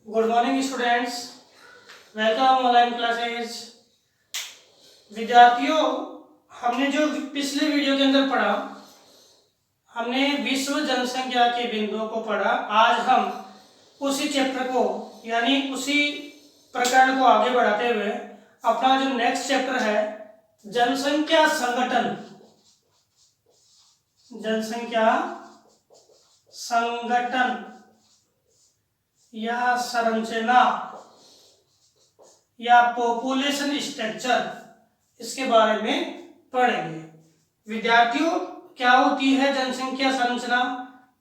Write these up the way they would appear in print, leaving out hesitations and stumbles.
Good morning students, welcome online classes. विद्यार्थियों, हमने जो पिछले वीडियो के अंदर पढ़ा, हमने विश्व जनसंख्या के बिंदुओं को पढ़ा। आज हम उसी चैप्टर को यानी उसी प्रकरण को आगे बढ़ाते हुए अपना जो नेक्स्ट चैप्टर है जनसंख्या संगठन, जनसंख्या संगठन या संरचना या पॉपुलेशन स्ट्रक्चर, इसके बारे में पढ़ेंगे। विद्यार्थियों, क्या होती है जनसंख्या संरचना,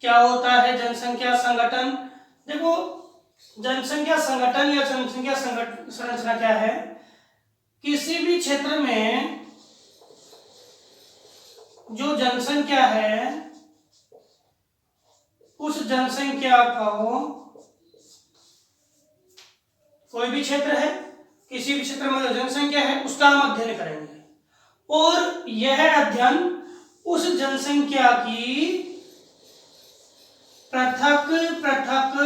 क्या होता है जनसंख्या संगठन? देखो, जनसंख्या संगठन या जनसंख्या संरचना क्या है? किसी भी क्षेत्र में जो जनसंख्या है उस जनसंख्या को, कोई भी क्षेत्र है, किसी भी क्षेत्र में जो जनसंख्या है उसका हम अध्ययन करेंगे और यह अध्ययन उस जनसंख्या की पृथक पृथक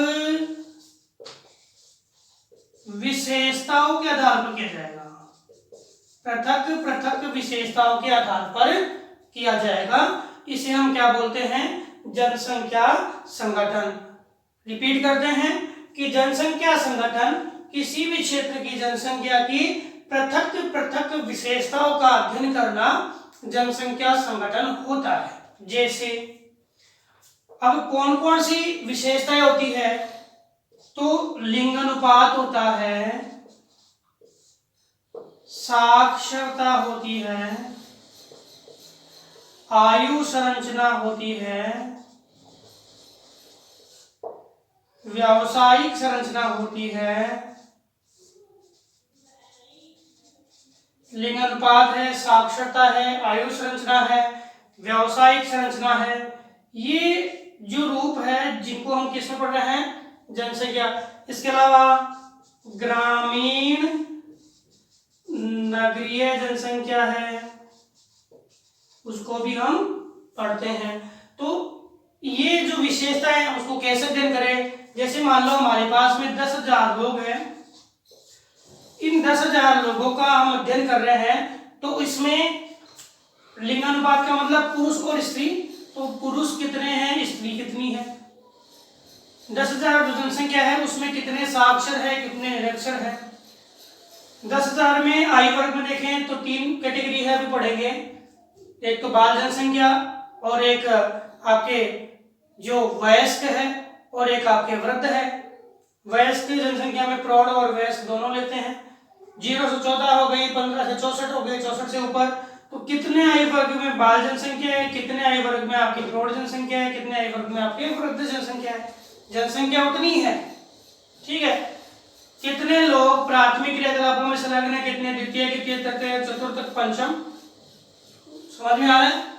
विशेषताओं के आधार पर किया जाएगा। पृथक पृथक विशेषताओं के आधार पर किया जाएगा। इसे हम क्या बोलते हैं? जनसंख्या संगठन। रिपीट करते हैं कि जनसंख्या संगठन किसी भी क्षेत्र की जनसंख्या की पृथक पृथक विशेषताओं का अध्ययन करना जनसंख्या संगठन होता है। जैसे अब कौन कौन सी विशेषताएं होती है? तो लिंग अनुपात होता है, साक्षरता होती है, आयु संरचना होती है, व्यावसायिक संरचना होती है। लिंग अनुपात है, साक्षरता है, आयु संरचना है, व्यावसायिक संरचना है। ये जो रूप है जिनको हम किसमें पढ़ रहे हैं? जनसंख्या। इसके अलावा ग्रामीण नगरीय जनसंख्या है, उसको भी हम पढ़ते हैं। तो ये जो विशेषता है उसको कैसे अध्ययन करें? जैसे मान लो हमारे पास में 10,000 लोग हैं, इन 10,000 लोगों का हम अध्ययन कर रहे हैं, तो इसमें लिंगानुपात का मतलब पुरुष और स्त्री, तो पुरुष कितने हैं, स्त्री कितनी है। 10,000 जो जनसंख्या है उसमें कितने साक्षर है, कितने निरक्षर है। 10,000 में आयु वर्ग में देखें तो 3 कैटेगरी है, अभी पढ़ेंगे। एक तो बाल जनसंख्या और एक आपके जो वयस्क है और एक आपके वृद्ध है। वयस्क जनसंख्या में प्रौढ़ और वयस्क दोनों लेते हैं। 0 से 14 हो गई, 15 से 64 हो गई, 64 से ऊपर। तो कितने आयु वर्ग में बाल जनसंख्या है, कितने आयु वर्ग में आपकी प्रौढ़ जनसंख्या है, कितने आयु वर्ग में आपकी वृद्ध जनसंख्या है। जनसंख्या उतनी है, ठीक है। कितने लोग प्राथमिक क्रियाकलापों में संलग्न है, कितने द्वितीय, तृतीय, चतुर्थ, पंचम, समझ में आ रहा है।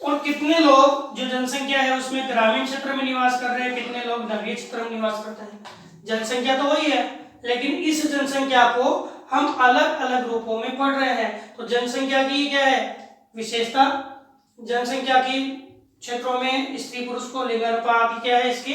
और कितने लोग जो जनसंख्या है उसमें ग्रामीण क्षेत्र में निवास कर रहे हैं, कितने लोग नगरीय क्षेत्र में निवास करते हैं। जनसंख्या तो वही है, लेकिन इस जनसंख्या को हम अलग अलग रूपों में पढ़ रहे हैं। तो जनसंख्या की क्या है विशेषता? जनसंख्या की क्षेत्रों में स्त्री पुरुष को लिंगानुपात क्या है, इसके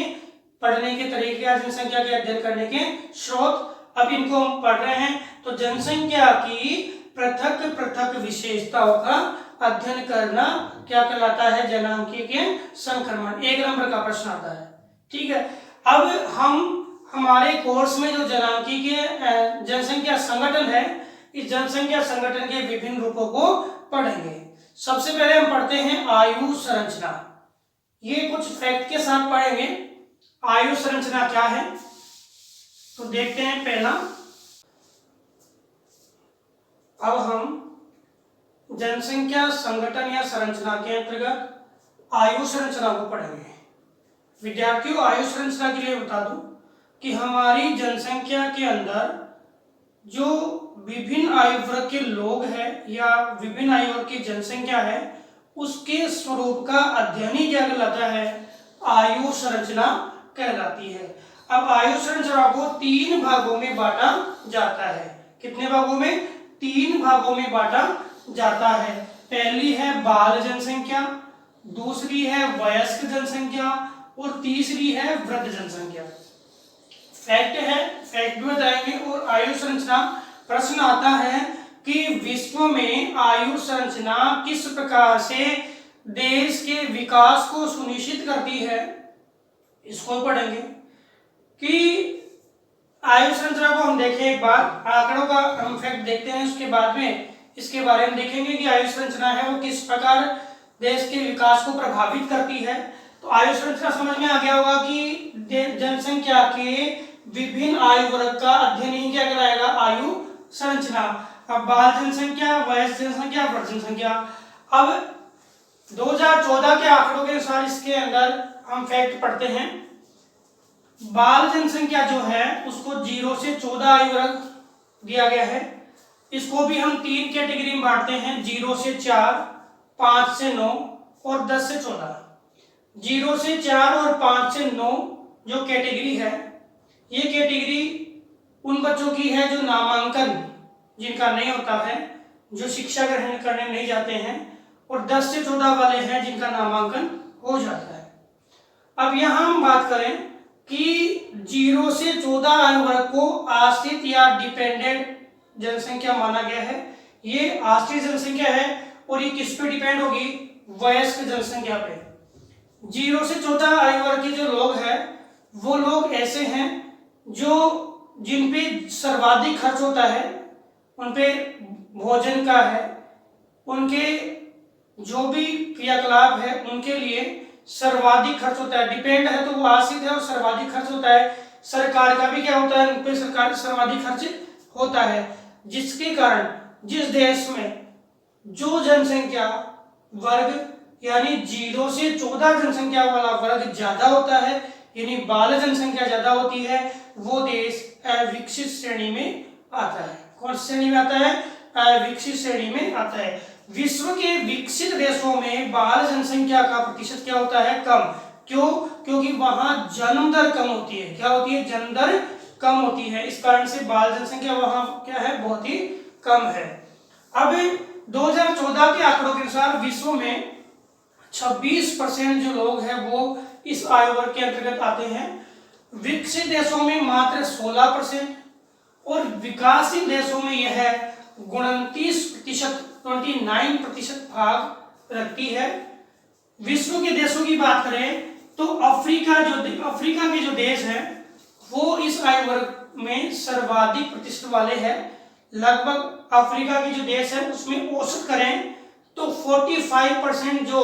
पढ़ने के तरीके, जनसंख्या के अध्ययन करने के स्रोत, अब इनको हम पढ़ रहे हैं। तो जनसंख्या की पृथक पृथक विशेषताओं का अध्ययन करना क्या कहलाता है? जनांकीय संक्रमण। 1 नंबर का प्रश्न आता है, ठीक है। अब हम हमारे कोर्स में जो जनांकीय जनसंख्या संगठन है, इस जनसंख्या संगठन के विभिन्न रूपों को पढ़ेंगे। सबसे पहले हम पढ़ते हैं आयु संरचना। ये कुछ फैक्ट के साथ पढ़ेंगे। आयु संरचना क्या है तो देखते हैं। पहला, अब हम जनसंख्या संगठन या संरचना के अंतर्गत आयु संरचना को पढ़ेंगे। विद्यार्थियों, आयु संरचना के लिए बता दूं कि हमारी जनसंख्या के अंदर जो विभिन्न आयु वर्ग के लोग हैं या विभिन्न आयु वर्ग की जनसंख्या है, उसके स्वरूप का अध्ययन ही क्या कहलाता है? आयु संरचना कहलाती है। अब आयु संरचना को 3 भागों में बांटा जाता है। कितने भागों में? 3 भागों में बांटा जाता है। पहली है बाल जनसंख्या, दूसरी है वयस्क जनसंख्या और तीसरी है वृद्ध जनसंख्या। फैक्ट है, फैक्ट भी बताएंगे। और आयु संरचना, प्रश्न आता है कि विश्व में आयु संरचना किस प्रकार से देश के विकास को सुनिश्चित करती है, इसको पढ़ेंगे। कि आयु संरचना को हम देखें एक बार, आंकड़ों का हम फैक्ट देखते हैं, उसके बाद में इसके बारे में देखेंगे कि आयु संरचना है वो किस प्रकार देश के विकास को प्रभावित करती है। तो आयु संरचना समझ में आ गया होगा कि जनसंख्या के विभिन्न आयु वर्ग का अध्ययन ही क्या कहलाएगा, आयु संरचना। अब बाल जनसंख्या, वयस्क जनसंख्या, वृद्ध जनसंख्या। अब 2014 के आंकड़ों के अनुसार इसके अंदर हम फैक्ट पढ़ते हैं। बाल जनसंख्या जो है उसको 0 से 14 आयु वर्ग दिया गया है। इसको भी हम 3 कैटेगरी में बांटते हैं, 0 से 4, 5 से 9 और 10 से 14। 0 से 4 और 5 से 9 जो कैटेगरी है, ये कैटेगरी उन बच्चों की है जो नामांकन जिनका नहीं होता है, जो शिक्षा ग्रहण करने नहीं जाते हैं, और 10 से 14 वाले हैं जिनका नामांकन हो जाता है। अब यहाँ हम बात करें कि 0 से 14 आयु वर्ग को आश्रित या डिपेंडेंट जनसंख्या माना गया है। ये आश्रित जनसंख्या है और ये किस पे डिपेंड होगी, वयस्क जनसंख्या पे। 0 से 14 आयु वर्ग के जो लोग हैं वो लोग ऐसे हैं जो जिन पे सर्वाधिक खर्च होता है, उन पे भोजन का है, उनके जो भी क्रियाकलाप है उनके लिए सर्वाधिक खर्च होता है। डिपेंड है तो वो आश्रित है और सर्वाधिक खर्च होता है। सरकार का भी क्या होता है, उन पे सरकार सर्वाधिक खर्च होता है, जिसके कारण जिस देश में जो जनसंख्या वर्ग यानी 0 से 14 जनसंख्या वाला वर्ग ज्यादा होता है, यानी बाल जनसंख्या ज्यादा होती है, वो देश अविकसित श्रेणी में आता है। कौन सी श्रेणी में आता है, अविकसित श्रेणी में आता है। विश्व के विकसित देशों में बाल जनसंख्या का प्रतिशत क्या होता है, कम। क्यों, क्योंकि वहां जन्म दर कम होती है। क्या होती है, जन्म दर कम होती है, इस कारण से बाल जनसंख्या वहां क्या है, बहुत ही कम है। अब 2014 के आंकड़ों के अनुसार विश्व में 26% जो लोग हैं वो इस आयु वर्ग के अंतर्गत आते हैं। विकसित देशों में मात्र 16% और विकासशील देशों में यह 29%, 29% भाग रखती है। विश्व के देशों की बात करें तो अफ्रीका के जो देश हैं वो इस आयु वर्ग में सर्वाधिक प्रतिशत वाले हैं। लगभग अफ्रीका के जो देश है उसमें औसत करें तो 45% जो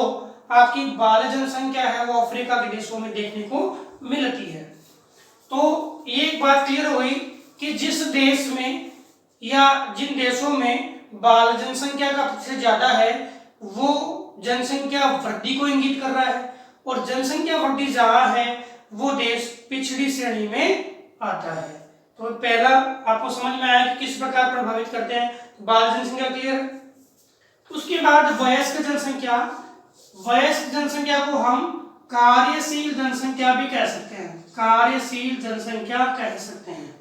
आपकी बाल जनसंख्या है वो अफ्रीका के देशों में देखने को मिलती है। तो ये एक बात क्लियर हुई कि जिस देश में या जिन देशों में बाल जनसंख्या का प्रतिशत ज्यादा है वो जनसंख्या वृद्धि को इंगित कर रहा है, और जनसंख्या वृद्धि जहां है वो देश पिछड़ी श्रेणी में आता है। तो पहला आपको समझ में आया कि किस प्रकार प्रभावित करते हैं बाल जनसंख्या, क्लियर। उसके बाद वयस्क जनसंख्या। वयस्क जनसंख्या को हम कार्यशील जनसंख्या भी कह सकते हैं, कार्यशील जनसंख्या कह सकते हैं।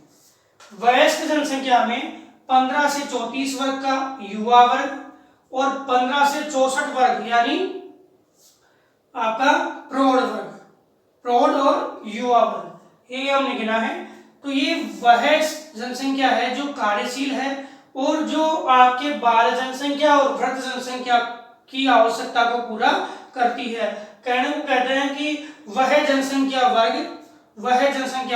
वयस्क जनसंख्या में 15 से 34 वर्ग का युवा वर्ग और 15 से 64 वर्ग यानी आपका प्रौढ़ वर्ग, प्रौढ़ और युवा वर्ग, ये हमने गिना है। तो ये वयस्क जनसंख्या है जो कार्यशील है और जो आपके बाल जनसंख्या और वृद्ध जनसंख्या की आवश्यकता को पूरा करती है। कहने को कहते हैं कि वह जनसंख्या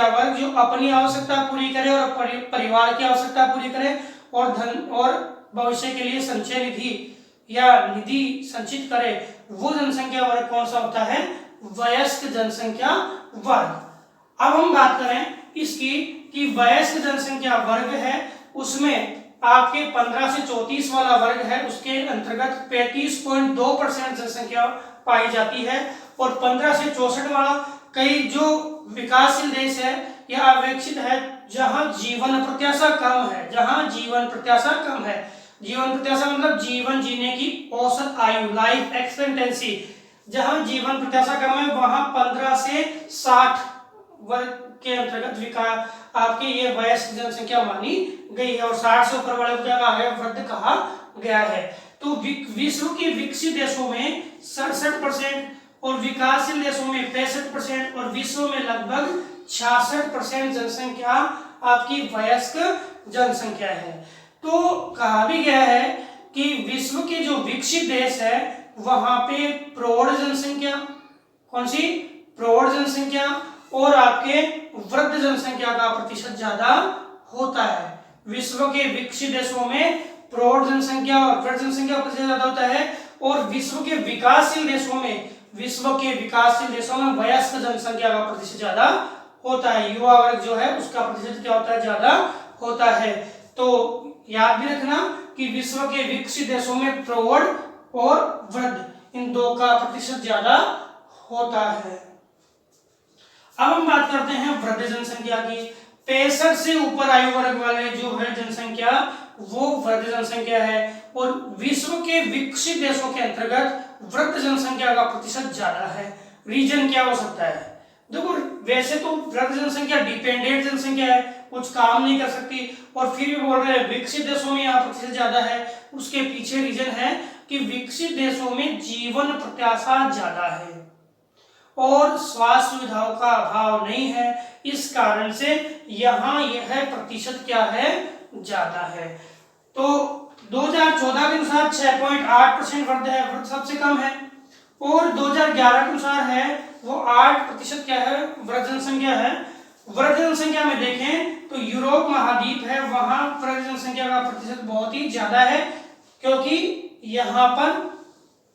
वर्ग जो अपनी आवश्यकता पूरी करे और परिवार की आवश्यकता पूरी करे और धन और भविष्य के लिए संचय निधि या निधि संचित करे, वो जनसंख्या वर्ग कौन सा होता है, वयस्क जनसंख्या वर्ग। अब हम बात करें इसकी कि वयस्क जनसंख्या वर्ग है उसमें आपके 15 से 34 वाला वर्ग है, उसके अंतर्गत 35.2% जनसंख्या पाई जाती है, और 15 से 64 वाला कई जो विकासशील देश है या अविकसित है जहां जीवन प्रत्याशा कम है, जहां जीवन प्रत्याशा कम है, जीवन प्रत्याशा मतलब जीवन जीने की औसत आयु, लाइफ एक्सपेक्टेंसी, जहां जीवन प्रत्याशा कम है वहां 15 से 60 वर्ग के अंतर्गत विकास आपके ये वयस्क जनसंख्या मानी गई है, और 60 से ऊपर वाले को क्या कहा गया, वृद्ध कहा गया है। तो विश्व के विकसित देशों में 67% और विकासशील देशों में 65% और विश्व में लगभग 66% जनसंख्या आपकी वयस्क जनसंख्या है। तो कहा भी गया है कि विश्व के जो विकसित देश है वहां पे प्रौढ़ जनसंख्या, कौन सी, प्रौढ़ जनसंख्या और आपके वृद्ध जनसंख्या का प्रतिशत ज्यादा होता है। विश्व के विकसित देशों में प्रौढ़ जनसंख्या और वृद्ध जनसंख्या का प्रतिशत ज्यादा होता है, और विश्व के विकासशील देशों में वयस्क जनसंख्या का प्रतिशत ज्यादा होता है। युवा वर्ग जो है उसका प्रतिशत क्या होता है, ज्यादा होता है। तो याद भी रखना कि विश्व के विकसित देशों में प्रौढ़ और वृद्ध इन दो का प्रतिशत ज्यादा होता है। अब हम बात करते हैं वृद्ध जनसंख्या की। 65 से ऊपर आयु वर्ग वाले जो है जनसंख्या वो वृद्ध जनसंख्या है, और विश्व के विकसित देशों के अंतर्गत वृद्ध जनसंख्या का प्रतिशत ज्यादा है। रीजन क्या हो सकता है? देखो, वैसे तो वृद्ध जनसंख्या डिपेंडेंट जनसंख्या है, कुछ काम नहीं कर सकती, और फिर भी बोल रहे हैं विकसित देशों में यहाँ प्रतिशत ज्यादा है। उसके पीछे रीजन है कि विकसित देशों में जीवन प्रत्याशा ज्यादा है और स्वास्थ्य सुविधाओं का अभाव नहीं है, इस कारण से यहाँ यह प्रतिशत क्या है, ज्यादा है। तो 2014 के अनुसार 6.8% वृद्ध है, वृद्ध सबसे कम है, और 2011 के अनुसार है वो 8% क्या है, वृद्ध जनसंख्या है। वृद्ध जनसंख्या में देखें तो यूरोप महाद्वीप है, वहां वृद्ध जनसंख्या का प्रतिशत बहुत ही ज्यादा है, क्योंकि यहाँ पर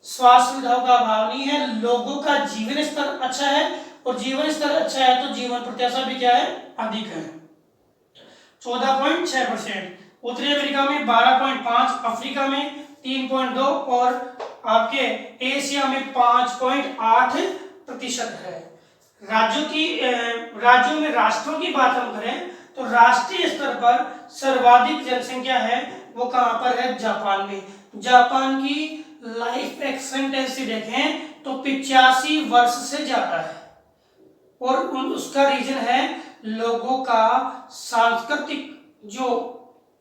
स्वास्थ्य सुविधाओं का अभाव नहीं है, लोगों का जीवन स्तर अच्छा है, और जीवन स्तर अच्छा है तो जीवन प्रत्याशा भी क्या है, अधिक है। 14.6%, उत्तरी अमेरिका में 12.5, अफ्रीका में 3.2 और आपके एशिया में 5.8% है। राज्यों में राष्ट्रों की बात हम करें तो राष्ट्रीय स्तर पर सर्वाधिक जनसंख्या है वो कहां पर है, जापान में। जापान की लाइफ एक्सपेक्टेंसी देखें तो 85 वर्ष से ज्यादा है, और उसका रीजन है लोगों का सांस्कृतिक जो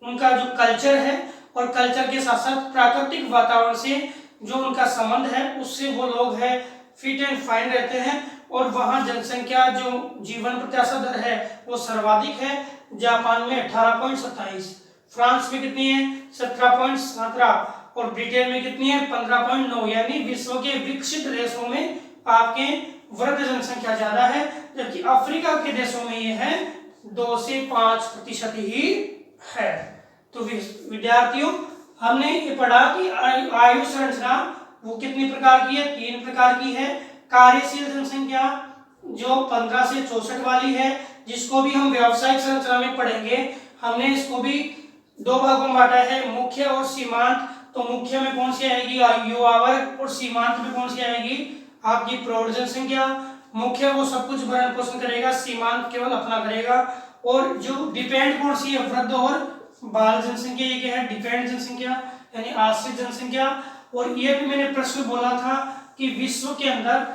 उनका जो कल्चर है, और कल्चर के साथ साथ प्राकृतिक वातावरण से जो उनका संबंध है उससे वो लोग है फिट एंड फाइन रहते हैं, और वहां जनसंख्या जो जीवन प्रत्याशा दर है वो सर्वाधिक है। जापान में 18.27, फ्रांस में कितनी है, 17.17, और ब्रिटेन में कितनी है, 15.9। यानी विश्व के विकसित देशों में आपके वृद्ध जनसंख्या ज्यादा है, जबकि अफ्रीका के देशों में ये है 2 से 5% ही है। तो विद्यार्थियों, हमने ये पढ़ा कि आयु संरचना वो कितनी प्रकार की है, 3 प्रकार की है। कार्यशील जनसंख्या जो 15 से 64 वाली है, जिसको भी हम व्यावसायिक संरचना में पढ़ेंगे। हमने इसको भी 2 भागों में बांटा है, मुख्य और सीमांत। तो मुख्य में कौन सी आएगी, युवा वर्ग, और सीमांत में कौन सी आएगी, आपकी प्रौढ़ जनसंख्या। मुख्य वो सब कुछ भरण पोषण करेगा, सीमांत केवल अपना करेगा। और जो डिपेंड कौन सी है, वृद्ध और बाल जनसंख्या, ये क्या है, डिपेंड जनसंख्या यानी आश्रित जनसंख्या। और ये भी मैंने प्रश्न बोला था कि विश्व के अंदर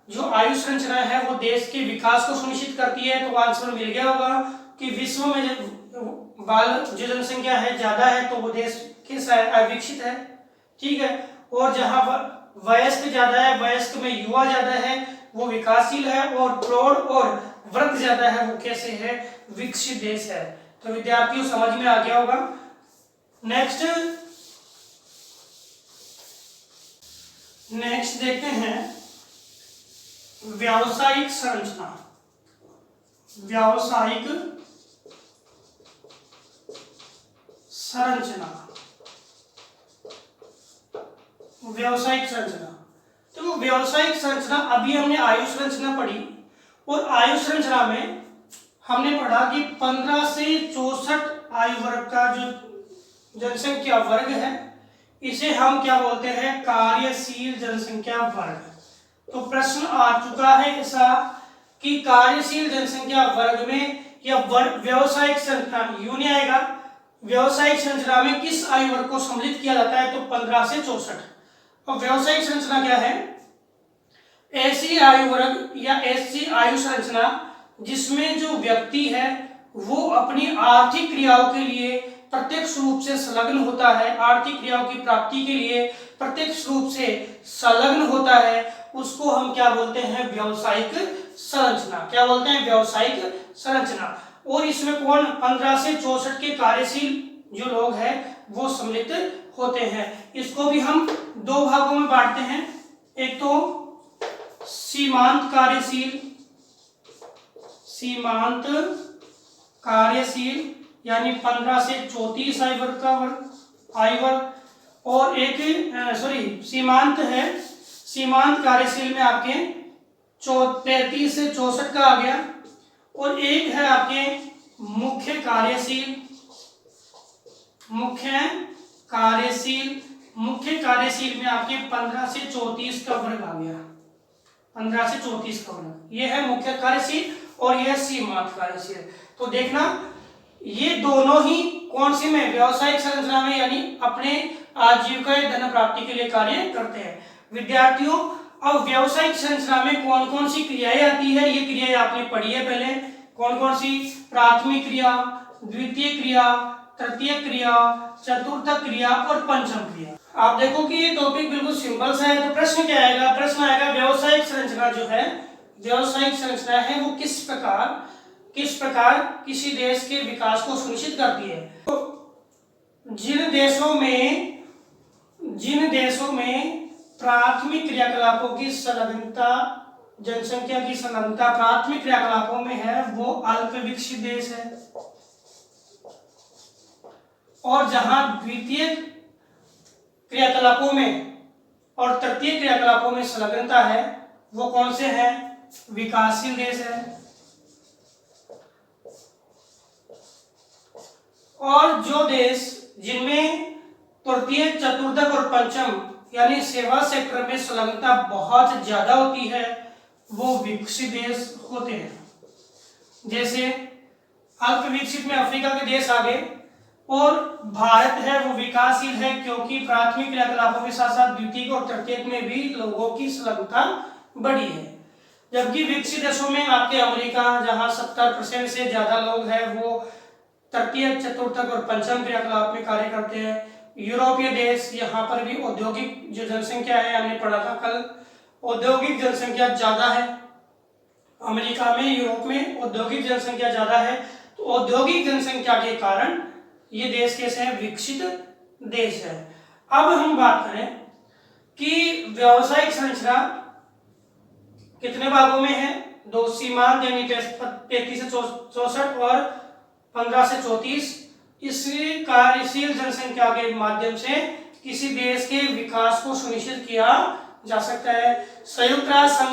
जो आयु संरचना है वो देश के विकास को सुनिश्चित करती है, तो आंसर मिल गया होगा कि विश्व में जो बाल जो जनसंख्या है ज्यादा है तो वो देश किस है, विकसित है, ठीक है। और जहां वयस्क ज्यादा है, वयस्क में युवा ज्यादा है, वो विकासशील है, और प्रौढ़ और वृद्ध ज्यादा है, वो कैसे है, विकसित देश है। तो विद्यार्थियों समझ में आ गया होगा। नेक्स्ट देखते हैं व्यावसायिक संरचना। व्यावसायिक संरचना, व्यावसायिक संरचना। तो व्यावसायिक संरचना, अभी हमने आयु संरचना पढ़ी, और आयु संरचना में हमने पढ़ा कि 15 से 64 आयु वर्ग का जो जनसंख्या वर्ग है इसे हम क्या बोलते हैं, कार्यशील जनसंख्या वर्ग। तो प्रश्न आ चुका है ऐसा कि कार्यशील जनसंख्या वर्ग में या व्यावसायिक संरचना यूं नहीं आएगा, व्यावसायिक संरचना में किस आयु वर्ग को सम्मिलित किया जाता है, तो 15 से 64। और व्यावसायिक संरचना क्या है, ऐसी आयु वर्ग या ऐसी आयु संरचना जिसमें जो व्यक्ति है वो अपनी आर्थिक क्रियाओं के लिए प्रत्यक्ष रूप से संलग्न होता है, आर्थिक क्रियाओं की प्राप्ति के लिए प्रत्यक्ष रूप से संलग्न होता है, उसको हम क्या बोलते हैं, व्यावसायिक संरचना, क्या बोलते हैं, व्यावसायिक संरचना। और इसमें कौन 15 से 64 के कार्यशील जो लोग हैं वो सम्मिलित होते हैं। इसको भी हम दो भागों में बांटते हैं, एक तो सीमांत कार्यशील यानी 15 से 34 आयु वर्ग का आयु वर्ग, और एक सीमांत है, सीमांत कार्यशील में आपके 33 से 64 का आ गया, और एक है आपके मुख्य कार्यशील में आपके 15 से 34 का वर्ग आ गया, 15 से 34 का वर्ग, ये है मुख्य कार्यशील और यह सीमांत कार्यशील। तो देखना ये दोनों ही कौन सी में, व्यावसायिक संरचना में, यानी अपने आजीविका धन प्राप्ति के लिए कार्य करते हैं। विद्यार्थियों, अब व्यावसायिक संरचना में कौन कौन सी क्रियाएं आती है, ये क्रियाएं आपने पढ़ी है पहले, कौन कौन सी, प्राथमिक क्रिया, द्वितीय क्रिया, तृतीय क्रिया, चतुर्थ क्रिया और पंचम क्रिया। आप देखो कि ये टॉपिक बिल्कुल सिंपल सा है। तो प्रश्न क्या आएगा, प्रश्न आएगा व्यावसायिक संरचना जो है, व्यावसायिक संरचना है वो किस प्रकार किसी देश के विकास को सुनिश्चित करती है। तो जिन देशों में प्राथमिक क्रियाकलापों की संलग्नता, जनसंख्या की संलग्नता प्राथमिक क्रियाकलापों में है, वो अल्प विकसित देश है। और जहां द्वितीय क्रियाकलापों में और तृतीय क्रियाकलापों में संलग्नता है, वो कौन से हैं, विकासशील देश है। और जो देश जिनमें तृतीय, चतुर्थक और पंचम यानी सेवा सेक्टर में संलग्नता बहुत ज्यादा होती है, वो विकसित देश होते हैं। जैसे अल्प विकसित में अफ्रीका के देश आगे, और भारत है वो विकासशील है क्योंकि प्राथमिक क्रियाकलापों के साथ साथ द्वितीय और तृतीय में भी लोगों की संलग्नता बढ़ी है। जबकि विकसित देशों में आपके अमेरिका, जहां 70% से ज्यादा लोग हैं वो तृतीय, चतुर्थक और पंचम क्रियाकलाप में कार्य करते हैं। यूरोपीय देश, यहाँ पर भी औद्योगिक जो जनसंख्या है, हमने पढ़ा था कल, औद्योगिक जनसंख्या ज्यादा है। अमेरिका में, यूरोप में औद्योगिक जनसंख्या ज्यादा है। तो औद्योगिक जनसंख्या के कारण ये देश कैसे है, विकसित देश है। अब हम बात करें कि व्यावसायिक संरचना कितने भागों में है, दो, सीमांत यानी 33 से 64 और 15 से 34। इस कार्यशील जनसंख्या के माध्यम से किसी देश के विकास को सुनिश्चित किया जा सकता है। संयुक्त राष्ट्र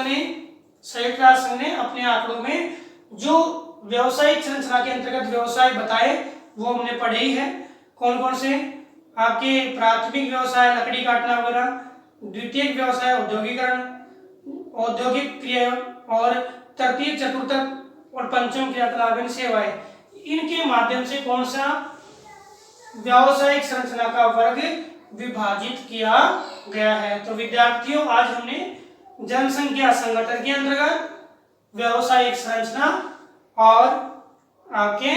संघ ने अपने आंकड़ों में जो व्यावसायिक संरचना के अंतर्गत व्यवसाय बताए वो हमने पढ़े ही है। कौन कौन से, आपके प्राथमिक व्यवसाय लकड़ी काटना वगैरह, द्वितीयक व्यवसाय औद्योगिकरण, औद्योगिक क्रिया, और तृतीय, चतुर्थक और पंचम क्रियाकलाप सेवाएं, इनके माध्यम से कौन सा व्यावसायिक संरचना का वर्ग विभाजित किया गया है। तो विद्यार्थियों, आज हमने जनसंख्या संगठन के अंतर्गत व्यावसायिक संरचना और आपके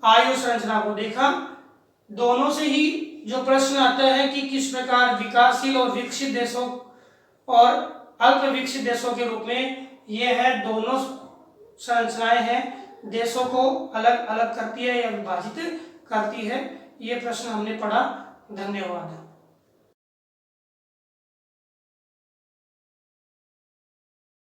आयु संरचना को देखा। दोनों से ही जो प्रश्न आता है कि किस प्रकार विकासशील और विकसित देशों और अल्प विकसित देशों के रूप में ये है, दोनों संरचनाएं हैं, देशों को अलग अलग करती है या विभाजित करती है। ये प्रश्न हमने पढ़ा। धन्यवाद।